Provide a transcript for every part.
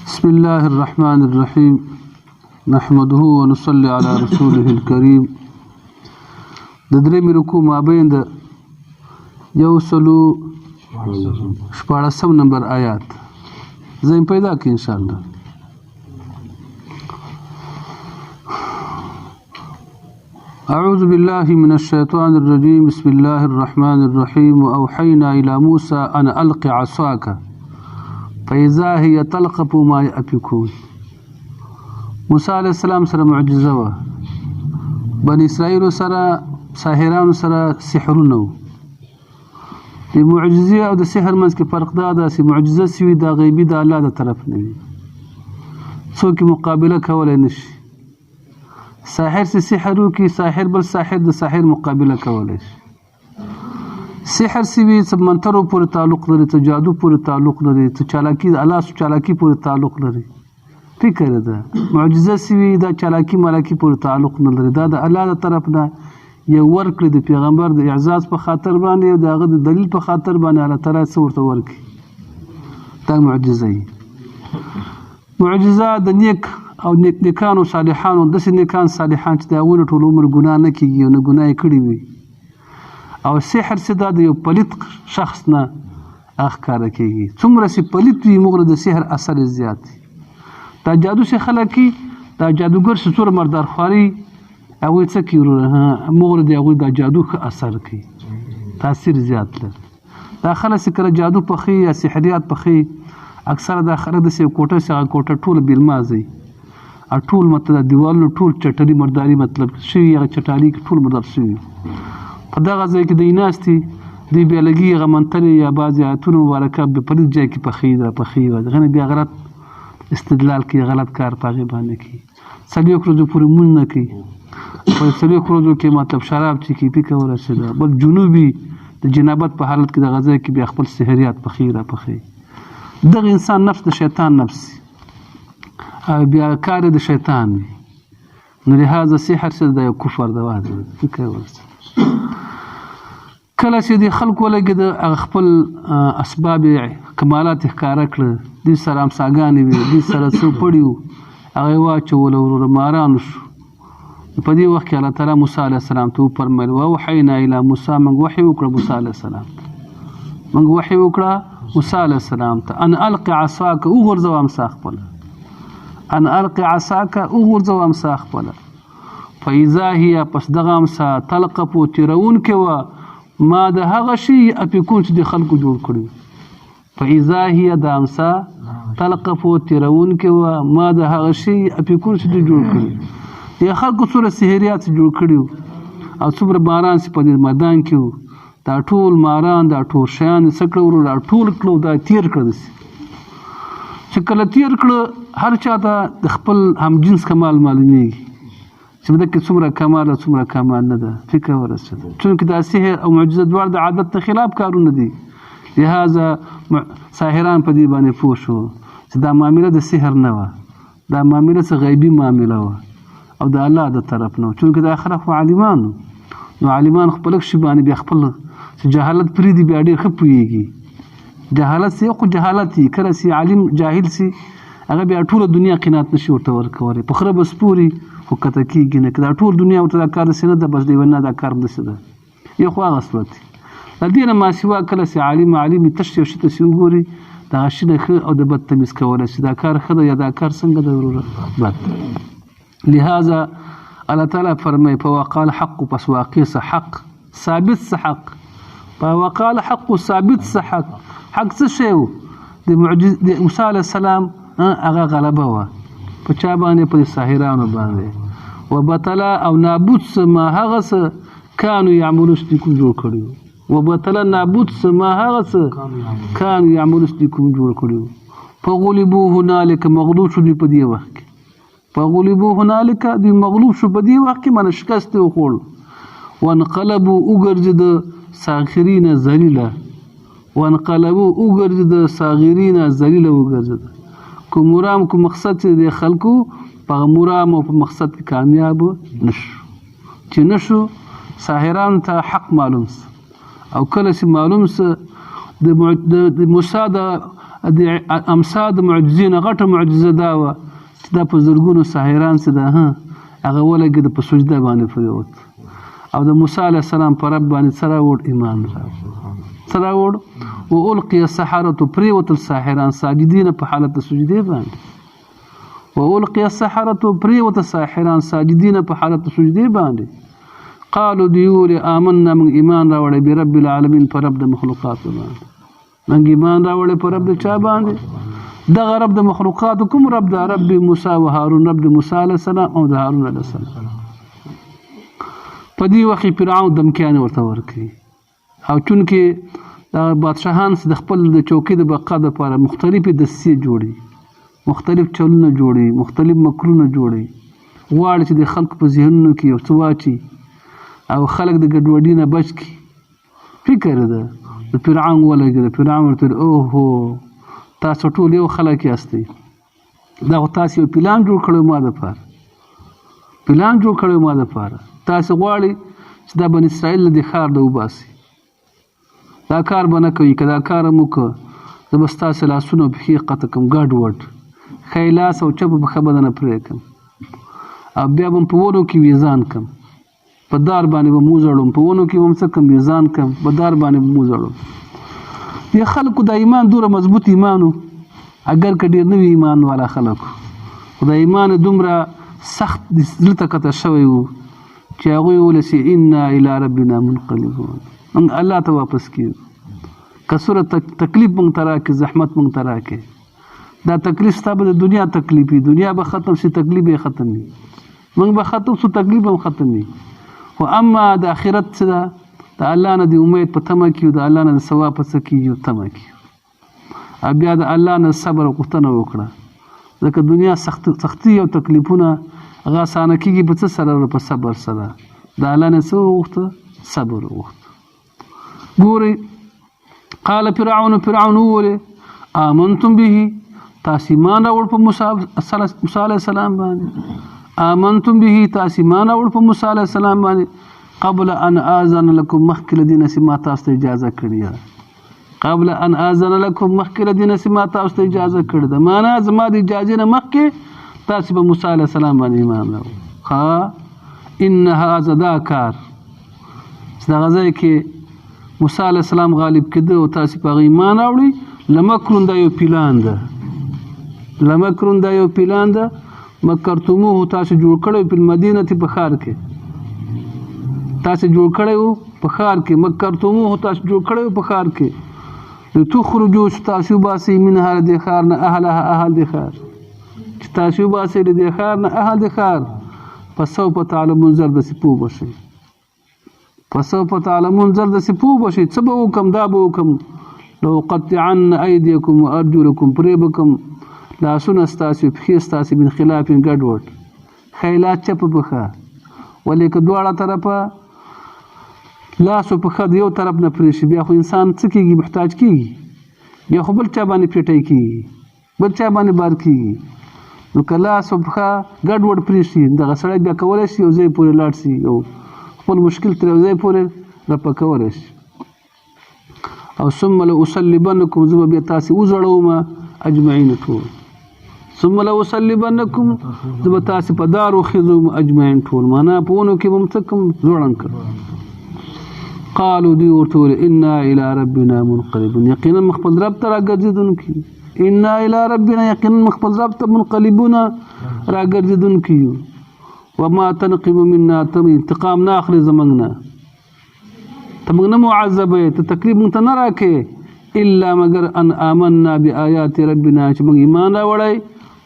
بسم الله الرحمن الرحيم نحمده ونصلي على رسوله الكريم. د درېمې رکوع مابین د 114 نمبر آیات زين پیدا کی انشاءالله. أعوذ بالله من الشيطان الرجيم. بسم الله الرحمن الرحيم. وأوحينا إلى موسى أن ألق عصاك فإذا هي تلقف ما يأفكون. موسى عليه السلام سره معجزه و بني اسرائيل سره ساحران سره سحرونه و. د معجزه او د سحر منځ کې فرق دا ده چې معجزه سوي دا غیبي د الله د طرف نه وي، څوک مقابله کولای نشي. ساحر سے سحر وکي، ساحر بل ساحر د ساحر مقابله کولای شي. سحر سوي سب منترو پورې تعلق لري، ته جادو پورې تعلق لري، ته چالاکی الله سو چالاکی پورې تعلق لري. فکر ده معجزه سوي دا چالاکی مالاکی پورې تعلق نه لري، دا د الله د طرف نه یو ورکړي د پیغمبر د اعزاز په خاطر باندې او دغه د دلیل په خاطر باندې الله تعالی څورته ورکړي. دا معجزه معجزه د نیک او نیکانو صالحانو داسې نیکان صالحان چې دا ونه ټول عمر ګناه نه کیږي او نه ګناه کړي وي. او سحر سدا د یو پلیت شخص نه اخکار کیږي، څومره چې پلیت وي موږ د سحر اثر زیات. دا جادو سے خلق کی دا جادوګر چې څومره مردار خواري هغوی څه کوي موږ د هغوی دا جادو ښه اثر کوي، تاثیر زیات لري. دا خلک چې کله جادو پخوي یا سحریات پخوي اکثره دا خلک داسې یو کوټه چې هغه کوټه ټوله بیلمازي ټول مطلب دیوالونه ټول چټلي مرداري مطلب شوي، هغه چټالي ټول مردار شوي. په دغه ځای کې دوی ناستي دوی بیا لګي هغه منتلې یا بعضې آیتونه مبارکه په پلیت ځای کې پخوي دغه نه بیا غلط استدلال کوي، غلط کار په هغې باندې کوي. 4 ورځو پورې مونځ نه کوي، په 4 ورځو کې مطلب شراب څښي، فکر ورسېده بل جنوبي د جنابت په حالت کې دغه ځای کې بیا خپل سحریات پخوي. دغه انسان نفس د شیطان نفس او بیا کار د شیطان وي، نو لهذا سحر سره د یو کفر د واده فکر ورسېده. کله چې د خلکو ولګېده هغه خپل اسباب کمالات ښکاره کړه، دوی سره امساګانې وي، دوی سره څه پړي وو، هغه یې واچول وروره مارانو شو. په دې وخت کې الله تعالی موسی علیه السلام ته وفرمیل ووحینا الی موسی، موږ وحی وکړه موسی علیه السلام ته، موږ وحی وکړه موسی علیه السلام ته ان الق عصاک وغورځوه امسا خپله، ان الق عصاک وغورځوه امسا خپله. فاذا هي پس دغه امسا تلقفو تیرونکې وه ما د هغه شي افیکون چې د خلکو جوړ کړي. فاذا هي د امسا تلقفو تیرونکې وه ما د هغه شي افیکون چې دوی جوړ کړي. د خلکو څومره سحریات جوړ کړي وو او څومره ماران چې په دې میدان کې وو، دا ټول ماران دا ټول شیان یې څه کړه دا ټول کړه دا تیر کړه. داسې چې کله تیر کړه هر چا ته د خپل همجنس کمال معلومیږي چې بدکې څومره کمال او څومره کمال نه ده. فکر ورسېده چونکې دا سحر او معجزه دواړه د عادت نه خلاف کارونه دي، لهذا ساحران په دې باندې پوه شو چې دا معامله د سحر نه وه، دا معامله څه غیبي معامله وه او د الله د طرف نه، چونکې دا خلک خو عالمانو، نو عالمان خو په لږ شي باندې بیا خپل چې جهالت پرېږدي بیا ډېر ښه پوهېږي. جهالت سي خو جهالت وي، کله چې عالم جاهل سي هغه بیا ټوله دنیا قناعت نشي ورته ورکولی، په خره به سپوري خو کته کېږي نه، که دا ټول دنیا ورته دا کار داسې نه ده بس دی نه دا کار داسې ده، یو خو هغه صورت دی. له دې نه ماسوا کله چې عالم وي تش یو شي ته چې وګوري دغه شي نه ښه او د بد تمیز کولی شي دا کار ښه ده یا دا کار څنګه ده وروره بد. لهذا الله تعالی فرمایي فوقال حق پس واقع څه حق ثابت څه حق، فوقال حق ثابت څه حق. حق څه شی و؟ د موسی علیه السلام هغه غلبه وه په چا باندې؟ په ساحرانو باندې. وبطل او نابود څه ما هغه څه کانو یعملون چې کوم جوړ کړي وو. وبطل نابود څه ما هغه څه کانو یعملون چې کوم جوړ کړي وو. فغلبوا هنالک مغلوب شو دوی په دې وخت کې، فغلبوا هنالک دوی مغلوب شو په دې وخت کې معنی شکست یې وخوړ. وانقلبوا وګرځېده صاغرین ذلیله، وانقلبوا وګرځېده صاغرین ذلیله وګرځېده. که مرام که مقصد چې د خلکو په مرام او په مقصد کې کامیاب نشو، چې نشو ساحرانو ته حق معلوم سه او کله چې معلوم سه د موسی د د امثال د معجزې نه غټه معجزه دا وه چې دا په زرګونو ساحران چې ده هغه ولګېده په سجده باندې پرېوت او د موسی علیه السلام په رب باندې څه راوړ ایمان راوړ څه راوړ والقي السحرة پرېوتل ساحران ساجدین په حالت د سجدې باندې والقي السحرة پرېوته ساحران ساجدین په حالت د سجدې باندې قالوا دیول آمنا من ایمان راوړی برب العالمین په رب د مخلوقاتو باندې من ایمان راوړی په رب د چا باندې دغه رب د مخلوقاتو کوم رب د رب موسی و هارون رب د موسی علیه السلام او د هارون علیه السلام په دې وخت فرعون دمکیانې ورته ورکړي او چونکې دا بادشاهان د خپل د چوکۍ د بقا دپاره مختلفې دسیسې جوړي مختلف چلونه جوړي مختلف مکرونه جوړي غواړي چې د خلکو په ذهنونو کې یو څه واچي او خلک د ګډوډي نه بچ کړي فکر ده د فرعون ولګېده فرعون ورته اوهو تاسو ټول یو خلک یاستئ دا خو تاسو یو پلان جوړ کړی ما دپاره پلان جوړ کړی ما دپاره تاسو غواړئ چې دا بن اسرائیل له دې ښار نه وباسئ دا کار به نه کوي که دا کار هم وکړه زه به ستاسې لاسونه او پښې قطع کړم ګډوډ ښی لاس او چپه پښه به درنه پرې کړم او بیا به م په ونو کې ویزان کړم په دار باندې به موزړم په ونو کې به م څه کړم ویزان کړم په دار باندې به موزړم دې خلکو دا ایمان دومره مضبوط ایمان و اگر که ډېر نوي ایمان والا خلکو خو دا ایمان دومره سخت زړه ته کته شوی و چې هغوی ولسي انا الی ربنا منقلبون موږ الله ته واپس کېږو که څومره تکلیف موږ ته راکړي زحمت موږ ته راکړي دا تکلیف ستا به د دنیا تکلیف وي دنیا به ختم شي تکلیف به ختم وي موږ به ختم شو تکلیف هم ختم وي خو اما د آخرت څه ده د الله نه د امید په تمه کېږو د الله نه د ثواب په څه کېږو تمه کېږو او بیا د الله نه صبر غوښتنه وکړه ځکه دنیا سختي او تکلیفونه هغه اسانه کېږي په څه سره په صبر سره د الله نه څه وغوښته صبر وغوښته ګورئ قال فرعون وویلې آمنتم به تاسو ایمان راوړ په موسی علیه السلام باندې آمنتم به تاسو ایمان راوړ په موسی علیه السلام باندې قبل ان آذن لكم مخکې له دې نه چې ما تاسو ته اجازه کړې قبل ان آذن لكم مخکې له دې نه چې ما تاسو ته اجازه کړې ده معنا زما د اجازې نه مخکې تاسو په موسی علیه السلام باندې ایمان راوړ ان هذا دا کار چې دغه ځای کې موسی علیه السلام غالب کېده او تاسو په هغه ایمان راوړئ لمکرون دا یو پلان ده لمکرون دا یو پلان ده مکرتموه تاسو جوړ کړی په مدینه په ښار کې تاسو جوړ کړی په ښار کې مکرتموه تاسو جوړ کړی په ښار کې لتخرجوا تاسو باسئ منها د ښار نه اهلها اهل د ښار چې تاسو باسئ د ښار نه اهل د ښار فسوف تعلمون زر داسې پوه بشئ فسوف تعلمون زر داسې پوه بشئ څه به وکړم دا به وکړم لأقطعن أيديكم وأرجلكم پرې به کړم لاسونه ستاسو پښې ستاسو من خلاف ګډوډ ښی لاس چپه پښه ولې که دواړه طرفه لاس او پښه د یو طرف نه پرې شي بیا خو انسان څه کېږي محتاج کېږي بیا خو بل چا باندې پیټی کېږي بل چا باندې بار کېږي نو که لاس او پښه ګډوډ پرې شي دغه سړی بیا کولی شي یو ځای پورې لاړ شي یو خپل مشکل تر یو ځای پورې رفع کولی شي او ثم لأصلبنکم زه به بیا تاسې وځړوم اجمعین ټول ثم لأصلبنکم زه به تاسې په دار وخېږم اجمعین ټول معنا په ونو کې به م څه کړم ځوړن کړم قالو دوی ورته وویل انا الی ربنا منقلبون یقینا موږ خپل رب ته راګرځېدونکي انا الی ربنا یقینا موږ خپل رب ته منقلبون راګرځېدونکي یو وما تنقم منا ته انتقام نه اخلي زموږ نه ته موږ نه معذبوې ته تکلیف موږ ته نه راکې الا مگر ان آمنا بآیات ربنا چې موږ ایمان راوړی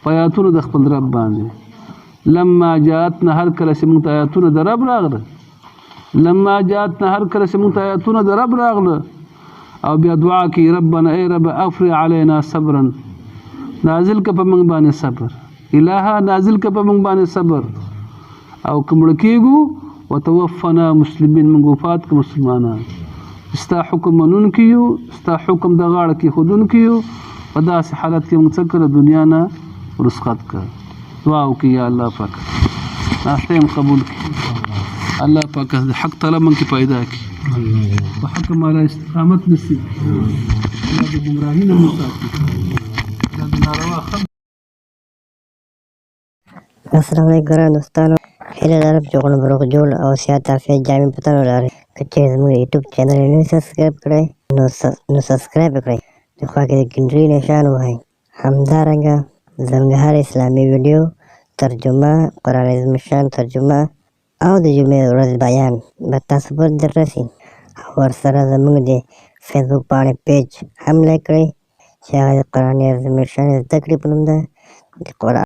په آیاتونو د خپل رب باندې لما جاءتنا هر کله چې موږ ته آیاتونه د رب راغله لما جاءتنا هر کله چې موږ ته آیاتونه د رب راغله او بیا دعا کوي ربنا ای رب افرغ علینا صبرا نازل که په موږ باندې صبر الها نازل که په موږ باندې صبر او که مړه کېږو وتوفنا مسلمین موږ وفات که مسلمانان ستا حکم منونکي یو ستا حکم د غاړه کېښودونکي یو په داسې حالت کې موږ څه کړه دنیا نه رخصت کړه دعا وکړي یا الله پاک ناشته یې قبول کړي الله پاک د حق طلب موږ کې پیدا کړي په حق مالا استقامت نصیب د ګمراهۍ نه مو ساتي دا د ناروا خلکو. السلام علیکم ګران دوستانو، هیله لرم چې غوړ روغ جوړ او صحت عافیت جامې په تن ولرئ. که چېرې زموږ یوټیوب چینل یې نه وي سبسکرایب کړی نو سبسکرایب کړئ، د خوا کې د ګنټۍ نښان ووهئ. همدارنګه زموږ هر اسلامي ویډیو ترجمه، قرآن عظیم الشان ترجمه او د جمعې د ورځې بیان به تاسو پورې دررسي. او ورسره زموږ د فیسبوک پاڼې پیج هم لایک کړئ چې هغه د قرآن عظیم الشان زده کړې په نوم ده. د قرآن